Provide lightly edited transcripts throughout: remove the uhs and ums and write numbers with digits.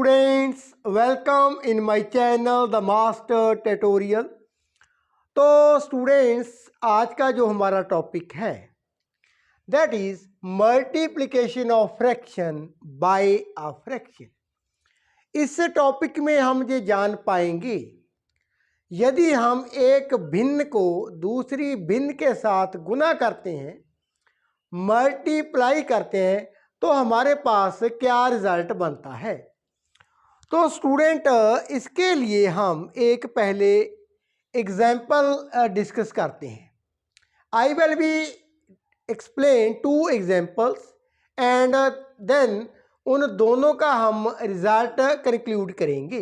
Students, welcome in my channel the master tutorial. तो students, आज का जो हमारा टॉपिक है that is multiplication of fraction by a fraction. इस टॉपिक में हम ये जान पाएंगे यदि हम एक भिन्न को दूसरी भिन्न के साथ गुना करते हैं, मल्टीप्लाई करते हैं, तो हमारे पास क्या रिजल्ट बनता है। तो स्टूडेंट, इसके लिए हम एक पहले एग्जाम्पल डिस्कस करते हैं। I will be explain 2 examples and then उन दोनों का हम रिजल्ट कंक्लूड करेंगे।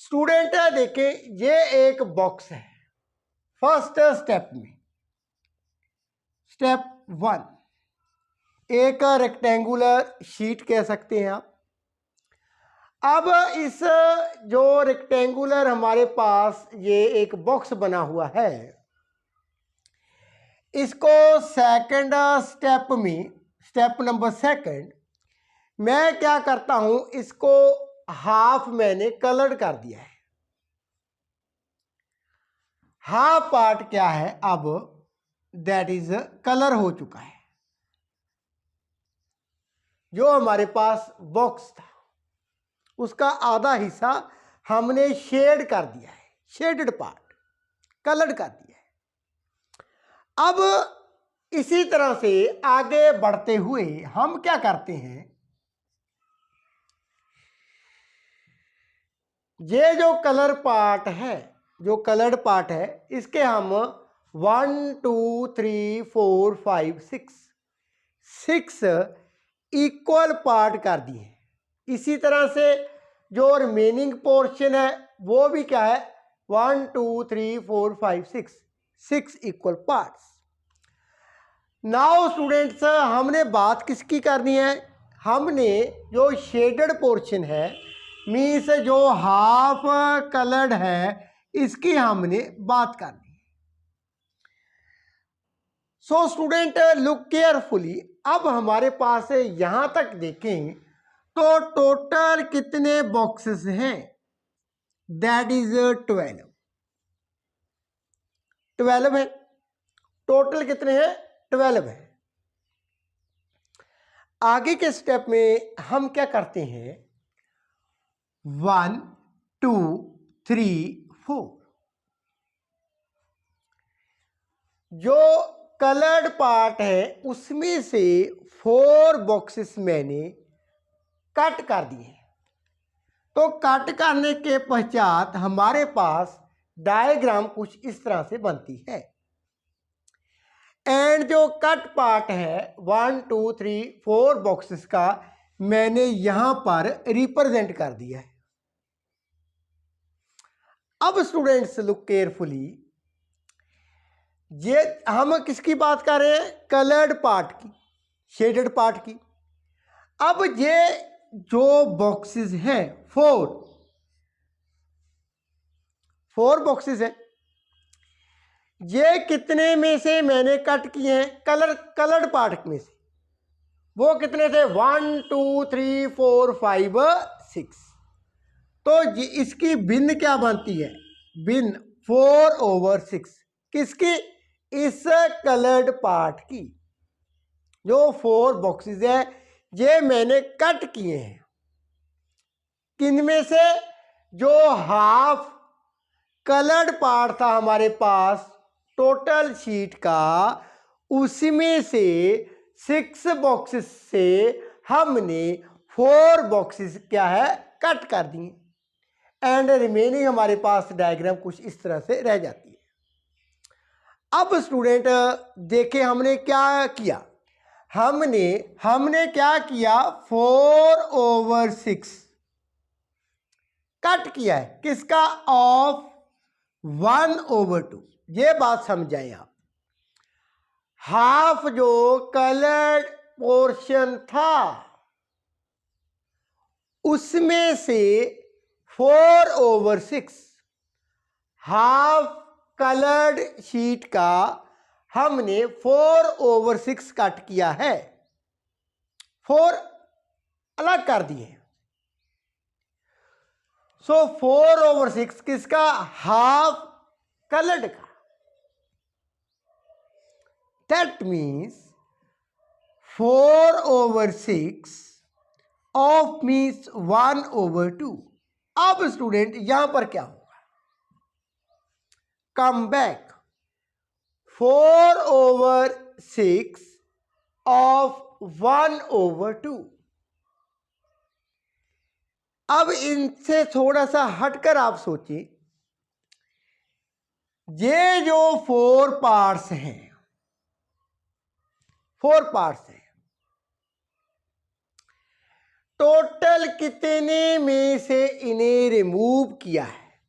स्टूडेंट देखें, ये एक बॉक्स है। फर्स्ट स्टेप में, स्टेप 1 एक रेक्टेंगुलर शीट कह सकते हैं आप। अब इस जो रेक्टेंगुलर हमारे पास ये एक बॉक्स बना हुआ है, इसको सेकंड स्टेप में, स्टेप नंबर 2 मैं क्या करता हूं, इसको हाफ मैंने कलर कर दिया है। हाफ पार्ट क्या है, अब दैट इज कलर हो चुका है। जो हमारे पास बॉक्स था उसका आधा हिस्सा हमने शेड कर दिया है, शेडेड पार्ट कलर कर दिया है। अब इसी तरह से आगे बढ़ते हुए हम क्या करते हैं, ये जो कलर पार्ट है, जो कलर्ड पार्ट है, इसके हम 1 2 3 4 5 6 इक्वल पार्ट कर दिए। इसी तरह से जो रिमेनिंग पोर्शन है वो भी क्या है, 1 2 3 4 5 6 इक्वल पार्ट्स। नाउ स्टूडेंट्स, हमने बात किसकी करनी है, हमने जो शेडेड पोर्शन है, मीन्स जो हाफ कलर्ड है, इसकी हमने बात करनी है। So student, look carefully. अब हमारे पास यहां तक देखें तो टोटल कितने बॉक्सेस हैं, दैट इज 12 है। टोटल कितने हैं, 12 है। आगे के स्टेप में हम क्या करते हैं, 1 2 3 4 जो कलर्ड पार्ट है उसमें से 4 बॉक्सेस मैंने कट कर दिए। तो कट करने के पश्चात हमारे पास डायग्राम कुछ इस तरह से बनती है। एंड जो कट पार्ट है 1 2 3 4 बॉक्सेस का मैंने यहां पर रिप्रेजेंट कर दिया है। अब स्टूडेंट्स, लुक केयरफुली, ये हम किसकी बात कर रहे हैं, कलर्ड पार्ट की, शेडेड पार्ट की। अब ये जो बॉक्सेस हैं, 4 बॉक्सेस हैं, ये कितने में से मैंने कट किए हैं, कलर्ड पार्ट में से। वो कितने थे, 1 2 3 4 5 6। तो ये इसकी भिन्न क्या बनती है, भिन्न 4/6 किसकी, इस कलर्ड पार्ट की। जो 4 बॉक्सेस है ये मैंने कट किए हैं, किन में से, जो हाफ कलर्ड पार्ट था हमारे पास टोटल शीट का, उसमें से 6 बॉक्सेस से हमने 4 बॉक्सेस क्या है, कट कर दिए। एंड रिमेनिंग हमारे पास डायग्राम कुछ इस तरह से रह जाती है। अब स्टूडेंट देखें, हमने क्या किया, हमने क्या किया, 4/6 कट किया है, किसका, ऑफ 1/2। ये बात समझाएं आप। हाफ जो कलर्ड पोर्शन था उसमें से 4/6 हाफ कलर्ड शीट का हमने 4/6 कट किया है, 4 अलग कर दिए। सो 4/6 किसका? हाफ कलर्ड का। That means 4/6 of means 1/2। अब स्टूडेंट यहां पर क्या होगा? Come back 4/6 of 1/2। अब इनसे थोड़ा सा हटकर आप सोचिए, ये जो 4 पार्ट्स हैं, 4 पार्ट्स हैं, टोटल कितने में से इन्हें रिमूव किया है?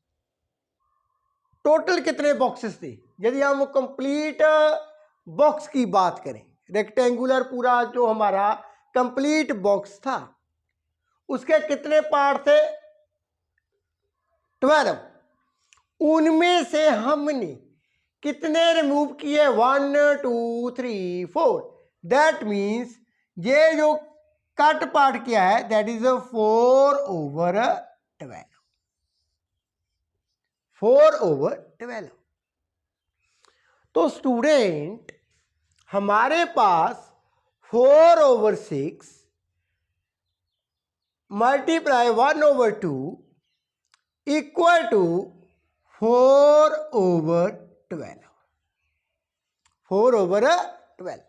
टोटल कितने बॉक्सेस थे? यदि हम कंप्लीट बॉक्स की बात करें, रेक्टेंगुलर पूरा जो हमारा कंप्लीट बॉक्स था, उसके कितने पार्ट थे? 12। उनमें से हमने कितने रिमूव किए? 1 2 3 4। दैट मीन्स ये जो कट पार्ट किया है, दैट इज 4/12। 4/12। तो स्टूडेंट हमारे पास 4/6 मल्टीप्लाई 1/2 इक्वल टू 4/12। 4/12।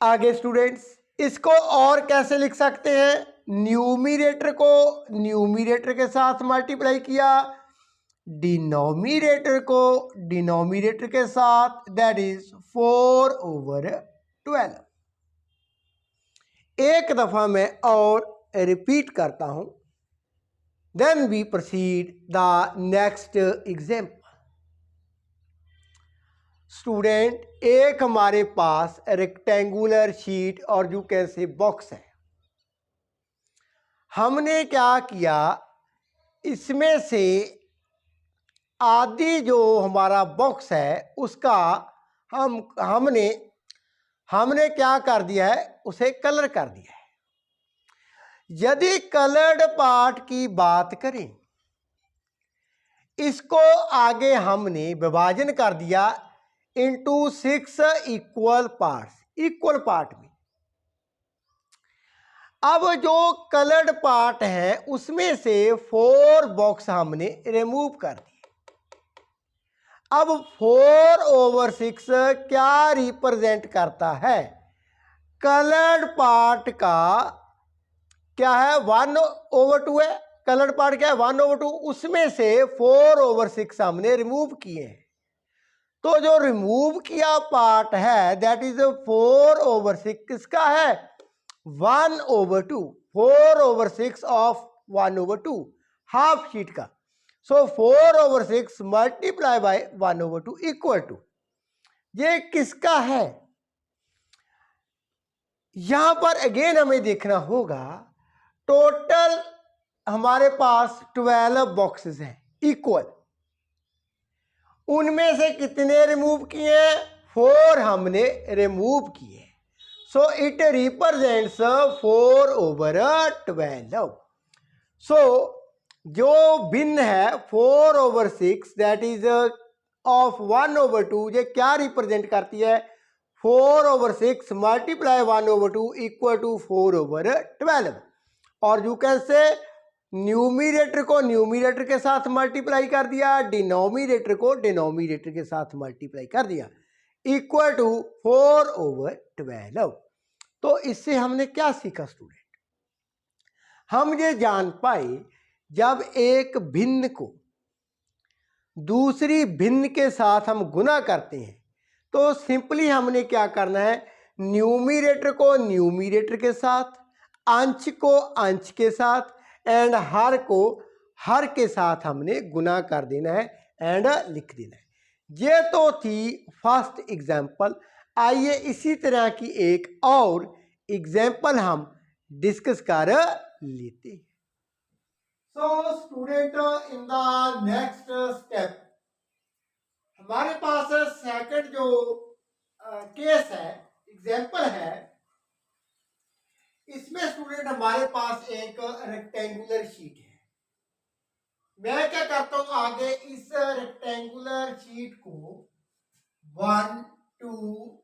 आगे स्टूडेंट्स इसको और कैसे लिख सकते हैं? न्यूमिरेटर को न्यूमिरेटर के साथ मल्टीप्लाई किया, डिनोमिनेटर को डिनोमिनेटर के साथ, दैट इज 4/12। एक दफा मैं और रिपीट करता हूं, then we proceed the next example. Student एक हमारे पास रेक्टेंगुलर शीट और यू कैन से बॉक्स है। हमने क्या किया, इसमें से आधी जो हमारा बॉक्स है उसका हमने क्या कर दिया है? उसे कलर कर दिया है। यदि कलर्ड पार्ट की बात करें, इसको आगे हमने विभाजन कर दिया into 6 equal parts, equal part में। अब जो कलर्ड पार्ट है उसमें से 4 बॉक्स हमने रिमूव कर दिए। अब 4/6 क्या रिप्रेजेंट करता है? कलर्ड पार्ट का क्या है? 1/2 है। कलर्ड पार्ट क्या है? 1/2। उसमें से 4/6 हमने रिमूव किए हैं। तो जो रिमूव किया पार्ट है दैट इज 4/6 किसका है? 1/2। 4/6 ऑफ 1/2 हाफ शीट का। सो 4/6 मल्टीप्लाई बाय 1/2 इक्वल टू, ये किसका है? यहां पर अगेन हमें देखना होगा, टोटल हमारे पास 12 बॉक्सेस हैं इक्वल। उनमें से कितने रिमूव किए? 4 हमने रिमूव किए। So it represents 4/12। सो जो भिन्न है 4/6 दैट इज ऑफ 1/2, ये क्या रिप्रेजेंट करती है? 4/6 मल्टीप्लाई 1/2 इक्वल टू 4/12। और यू कैन से न्यूमिनेटर को न्यूमिनेटर के साथ मल्टीप्लाई कर दिया, डिनोमिनेटर को डिनोमिनेटर के साथ मल्टीप्लाई कर दिया, इक्वल टू 4/12। तो इससे हमने क्या सीखा स्टूडेंट? हम ये जान पाए जब एक भिन्न को दूसरी भिन्न के साथ हम गुना करते हैं तो सिंपली हमने क्या करना है? न्यूमिनेटर को न्यूमिनेटर के साथ, अंश को अंश के साथ एंड हर को हर के साथ हमने गुना कर देना है एंड लिख देना है। ये तो थी फर्स्ट एग्जाम्पल। आइए इसी तरह की एक और एग्जाम्पल हम डिस्कस कर लेते हैं। So student in the next step हमारे पास सेकंड जो केस है, एग्जाम्पल है, इसमें स्टूडेंट हमारे पास एक रेक्टेंगुलर शीट है। मैं क्या करता हूं, आगे इस रेक्टेंगुलर शीट को 1 2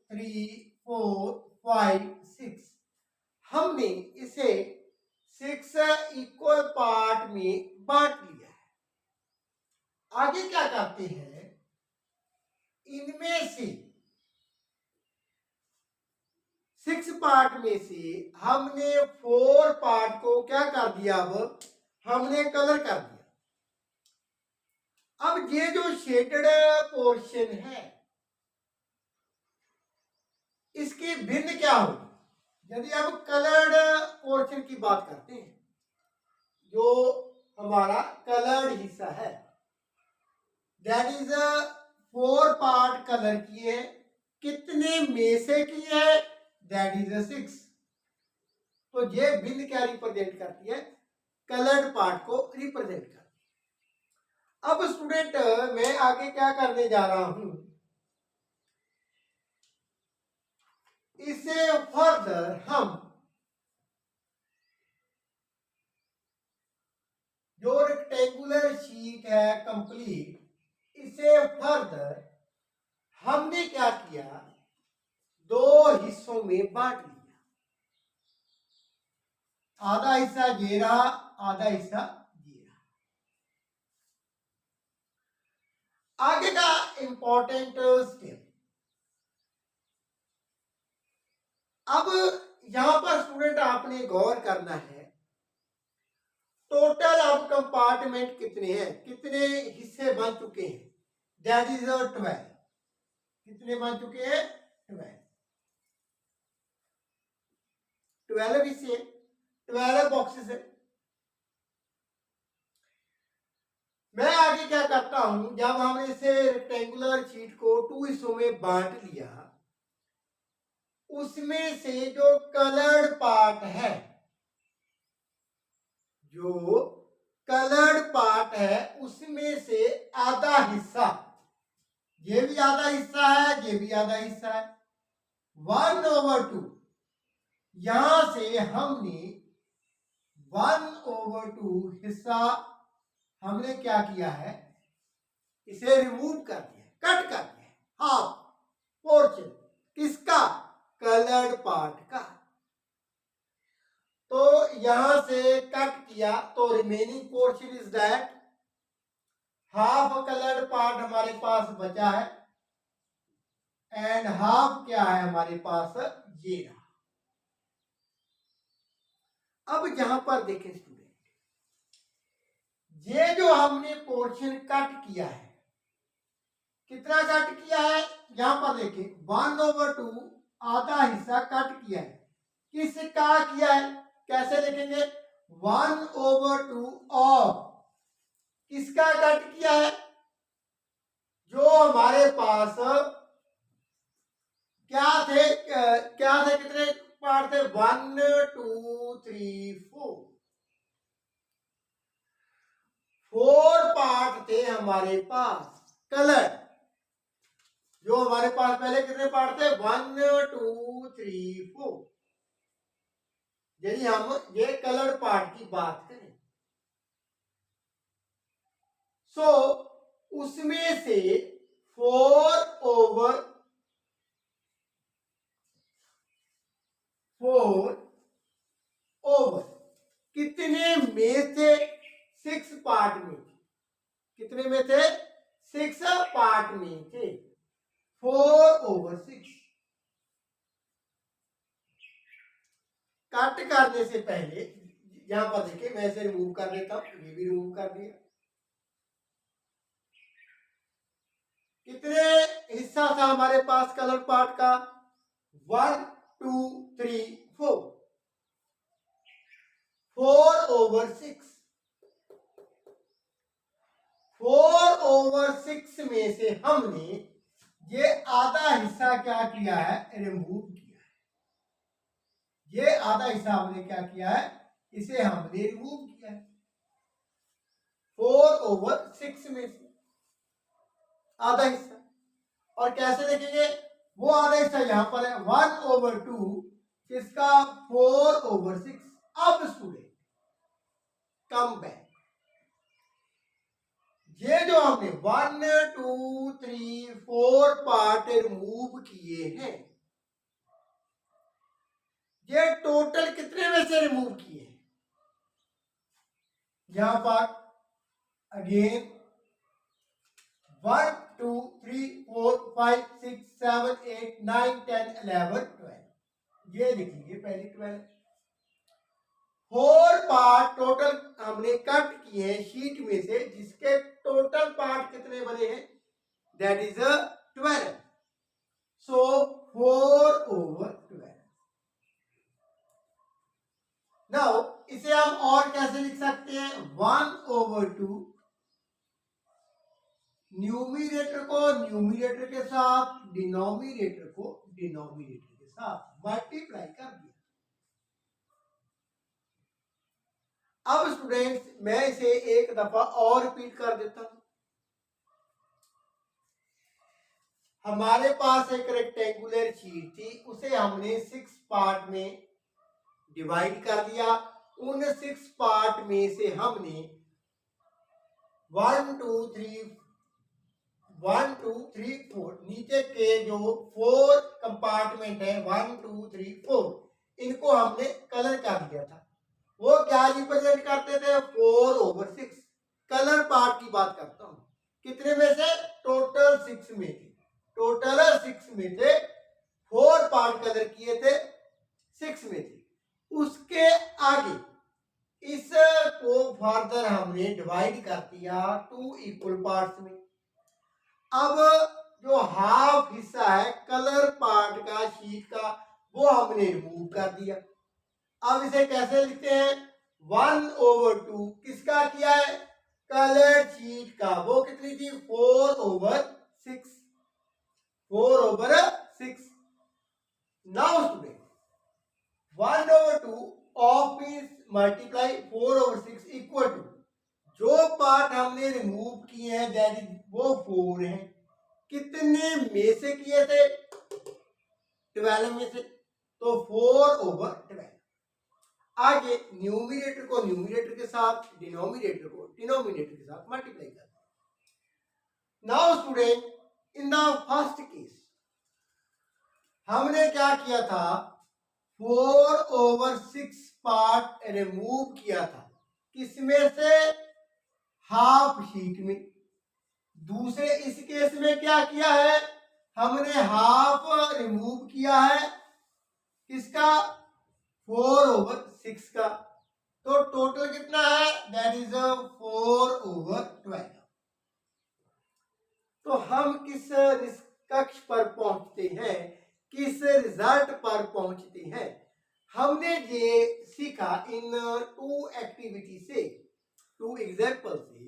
3 4 5 6 हमने इसे 6 इक्वल पार्ट में बांट लिया है। आगे क्या करते हैं, इनमें से 6 पार्ट में से हमने 4 पार्ट को क्या कर दिया, अब हमने कलर कर दिया। अब ये जो शेडेड पोर्शन है इसकी भिन्न क्या होगी, यदि अब कलर्ड पोर्शन की बात करते हैं, जो हमारा कलर्ड हिस्सा है, दैट इज 4 पार्ट कलर किए, कितने में से किए है, दैट इज 6। तो ये भिन्न क्या रिप्रेजेंट करती है, कलर्ड पार्ट को रिप्रेजेंट करती है। अब स्टूडेंट मैं आगे क्या करने जा रहा हूं, इसे फर्दर हम जो रेक्टेंगुलर शीट है कंप्लीट, इसे फर्दर हमने क्या किया, 2 हिस्सों में बांट लिया। आधा हिस्सा ये रहा, आधा हिस्सा ये रहा। आगे का इंपॉर्टेंट स्टेप, अब यहां पर स्टूडेंट आपने गौर करना है, टोटल अब कंपार्टमेंट कितने हैं, कितने हिस्से बन चुके हैं, दैट इज 12। कितने बन चुके हैं, 12 हिस्से, 12 बॉक्सेस है। मैं आगे क्या करता हूं, जब हमने इसे रेक्टेंगुलर शीट को 2 हिस्सों में बांट लिया, उसमें से जो कलर्ड पार्ट है, जो कलर्ड पार्ट है उसमें से आधा हिस्सा, ये भी आधा हिस्सा है, ये भी आधा हिस्सा है, 1/2, यहां से हमने 1/2 हिस्सा हमने क्या किया है, इसे रिमूव कर दिया, कट कर दिया, हाफ पोर्शन किसका, कलर्ड पार्ट का। तो यहां से कट किया तो remaining portion is that, half coloured part हमारे पास बचा है, एंड हाफ क्या है हमारे पास, ये रहा। अब यहां पर देखें स्टूडेंट, ये जो हमने पोर्शन कट किया है, कितना कट किया है, यहां पर देखें 1/2 आधा हिस्सा कट किया है, किसका किया है, कैसे लिखेंगे, 1/2 ऑफ किसका कट किया है, जो हमारे पास क्या थे, कितने पार्ट थे, 1 2 3 4 पार्ट थे हमारे पास कलर, जो हमारे पास पहले कितने पार्ट थे, 1 2 3 4। यदि हम ये कलर पार्ट की बात करें, सो उसमें से 4/4 कितने में थे, 6 पार्ट में थे, कितने में थे, 6 पार्ट में थे, 4/6। कट करने से पहले यहां पर देखिए, मैं इसे रिमूव कर देता हूं, ये भी रिमूव कर दिया। कितने हिस्सा था हमारे पास कलर पार्ट का, 1 2 3 4, 4/6। 4/6 में से हमने ये आधा हिस्सा क्या किया है, रिमूव किया है। ये आधा हिस्सा हमने क्या किया है, इसे हमने रिमूव किया है 4/6 में से आधा हिस्सा। और कैसे देखेंगे, वो आधा हिस्सा यहां पर है, 1/2 किसका 4/6। अब स्टूडेंट कम बैक, ये जो हमने 1 2 3 4 पार्ट रिमूव किए हैं, ये टोटल कितने में से रिमूव किए हैं? यहां पर अगेन 1 2 3 4 5 6 7 8 9 10 11 12, ये लिख लीजिए पहले 12। 4 पार्ट टोटल हमने कट किए हैं शीट में से, जिसके टोटल पार्ट कितने बने हैं? That is 12। सो 4/12। नाउ इसे हम और कैसे लिख सकते हैं? 1/2, न्यूमिनेटर को न्यूमिनेटर के साथ, डिनोमिनेटर को डिनोमिनेटर के साथ मल्टीप्लाई कर दिया। अब स्टूडेंट्स मैं इसे एक दफा और रिपीट कर देता हूं। हमारे पास एक रेक्टेंगुलर शीट थी, उसे हमने 6 पार्ट में डिवाइड कर दिया। उन 6 पार्ट में से हमने 1 2 3 4 नीचे के जो 4 कंपार्टमेंट है 1 2 3 4, इनको हमने कलर कर दिया था। वो क्या रिप्रेजेंट करते थे? 4/6। कलर पार्ट की बात करता हूं, कितने में से? टोटल 6 में थे। टोटल 6 में थे, 4 पार्ट कलर किए थे, 6 में थे। उसके आगे इस को फर्दर हमने डिवाइड कर दिया 2 इक्वल पार्ट्स में। अब जो हाफ हिस्सा है कलर पार्ट का शीट का, वो हमने रिमूव कर दिया। अब इसे कैसे लिखते हैं? 1/2 किसका किया है? कलर शीट का। वो कितनी थी? 4/6। 4/6। Now student 1/2 of means multiply 4/6 equal to, जो पार्ट हमने रिमूव किए हैं दैट इज वो 4 है। कितने में से किए थे? 12 में से, तो 4/12। आगे न्यूमिनेटर को न्यूमिनेटर के साथ, डिनोमिनेटर को डिनोमिनेटर के साथ मल्टीप्लाई कर दिया। Now student in the first case हमने क्या किया था? 4/6 पार्ट रिमूव किया था। किसमें से? हाफ शीट में। दूसरे इस केस में क्या किया है? हमने हाफ रिमूव किया है किसका? 4/6 का। तो टोटल कितना है? That is 4/12। तो हम किस निष्कर्ष पर पहुंचते हैं, किस रिजल्ट पर पहुंचते हैं? हमने ये सीखा इन 2 एक्टिविटी से, 2 एग्जाम्पल से।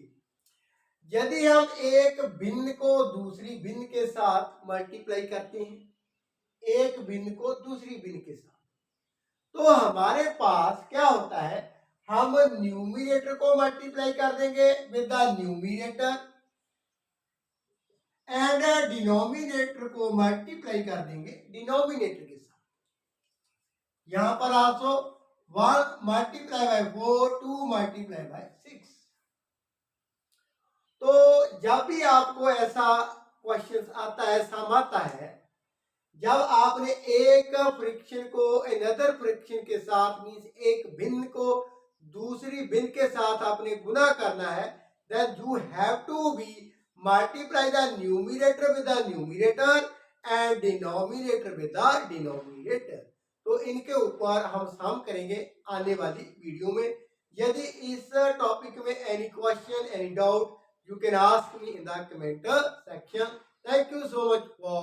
यदि हम एक भिन्न को दूसरी भिन्न के साथ मल्टीप्लाई करते हैं, एक भिन्न को दूसरी भिन्न के साथ, तो हमारे पास क्या होता है? हम न्यूमिनेटर को मल्टीप्लाई कर देंगे with the numerator and denominator को मल्टीप्लाई कर देंगे डिनोमिनेटर के साथ। यहां पर also 1 multiply by 4, 2 multiply by 6। तो जब भी आपको ऐसा क्वेश्चन आता है, सम आता है, जब आपने एक फ्रिक्शन को अनदर फ्रिक्शन के साथ मींस एक भिन्न को दूसरी भिन्न के साथ आपने गुना करना है, then you have to be multiply the numerator with the numerator and denominator with the denominator। तो इनके ऊपर हम सम करेंगे आने वाली वीडियो में। यदि इस टॉपिक में any question, any doubt, you can ask me in the comment section. Thank you so much for